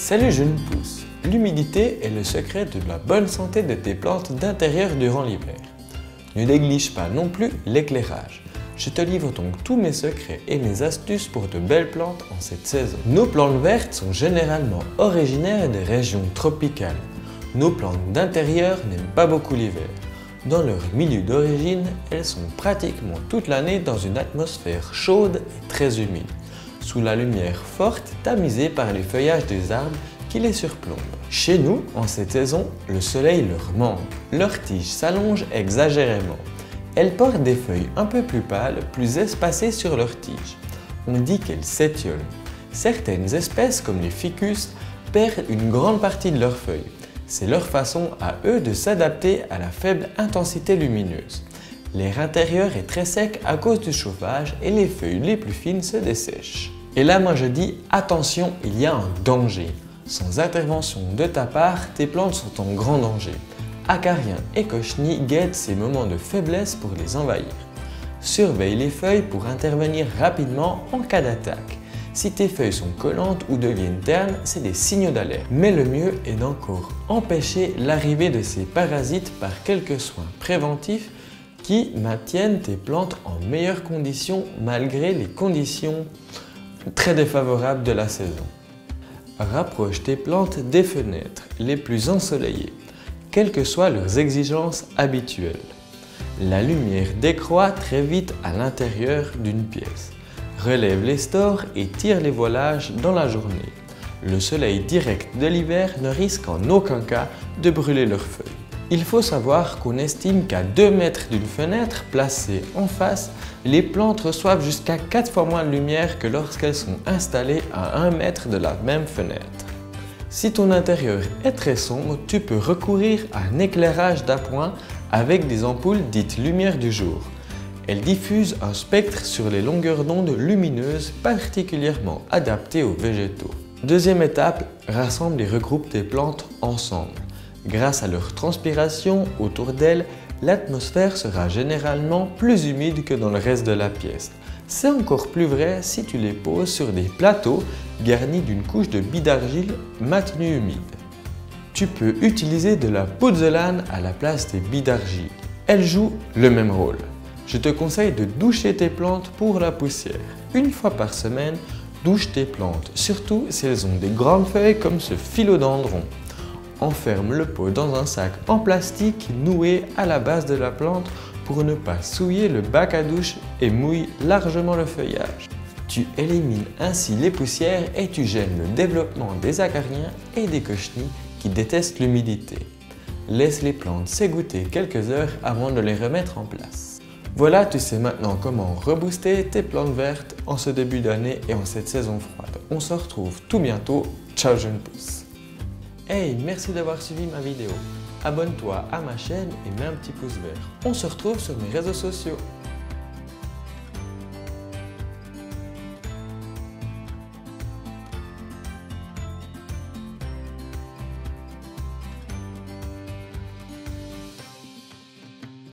Salut jeune pousse! L'humidité est le secret de la bonne santé de tes plantes d'intérieur durant l'hiver. Ne néglige pas non plus l'éclairage. Je te livre donc tous mes secrets et mes astuces pour de belles plantes en cette saison. Nos plantes vertes sont généralement originaires des régions tropicales. Nos plantes d'intérieur n'aiment pas beaucoup l'hiver. Dans leur milieu d'origine, elles sont pratiquement toute l'année dans une atmosphère chaude et très humide, sous la lumière forte tamisée par les feuillages des arbres qui les surplombent. Chez nous, en cette saison, le soleil leur manque. Leurs tiges s'allongent exagérément. Elles portent des feuilles un peu plus pâles, plus espacées sur leurs tiges. On dit qu'elles s'étiolent. Certaines espèces, comme les ficus, perdent une grande partie de leurs feuilles. C'est leur façon à eux de s'adapter à la faible intensité lumineuse. L'air intérieur est très sec à cause du chauffage et les feuilles les plus fines se dessèchent. Et là, moi je dis attention, il y a un danger. Sans intervention de ta part, tes plantes sont en grand danger. Acariens et cochenilles guettent ces moments de faiblesse pour les envahir. Surveille les feuilles pour intervenir rapidement en cas d'attaque. Si tes feuilles sont collantes ou deviennent ternes, c'est des signaux d'alerte. Mais le mieux est d'encore empêcher l'arrivée de ces parasites par quelques soins préventifs qui maintiennent tes plantes en meilleures conditions malgré les conditions très défavorables de la saison. Rapproche tes plantes des fenêtres les plus ensoleillées, quelles que soient leurs exigences habituelles. La lumière décroît très vite à l'intérieur d'une pièce. Relève les stores et tire les voilages dans la journée. Le soleil direct de l'hiver ne risque en aucun cas de brûler leurs feuilles. Il faut savoir qu'on estime qu'à 2 mètres d'une fenêtre placée en face, les plantes reçoivent jusqu'à 4 fois moins de lumière que lorsqu'elles sont installées à 1 mètre de la même fenêtre. Si ton intérieur est très sombre, tu peux recourir à un éclairage d'appoint avec des ampoules dites lumière du jour. Elles diffusent un spectre sur les longueurs d'onde lumineuses particulièrement adaptées aux végétaux. Deuxième étape, rassemble et regroupe tes plantes ensemble. Grâce à leur transpiration autour d'elles, l'atmosphère sera généralement plus humide que dans le reste de la pièce. C'est encore plus vrai si tu les poses sur des plateaux garnis d'une couche de billes d'argile maintenue humide. Tu peux utiliser de la pouzzolane à la place des billes d'argile. Elles jouent le même rôle. Je te conseille de doucher tes plantes pour la poussière. Une fois par semaine, douche tes plantes, surtout si elles ont des grandes feuilles comme ce philodendron. Enferme le pot dans un sac en plastique noué à la base de la plante pour ne pas souiller le bac à douche et mouille largement le feuillage. Tu élimines ainsi les poussières et tu gênes le développement des acariens et des cochenilles qui détestent l'humidité. Laisse les plantes s'égoutter quelques heures avant de les remettre en place. Voilà, tu sais maintenant comment rebooster tes plantes vertes en ce début d'année et en cette saison froide. On se retrouve tout bientôt. Ciao jeune pousse! Hey, merci d'avoir suivi ma vidéo. Abonne-toi à ma chaîne et mets un petit pouce vert. On se retrouve sur mes réseaux sociaux.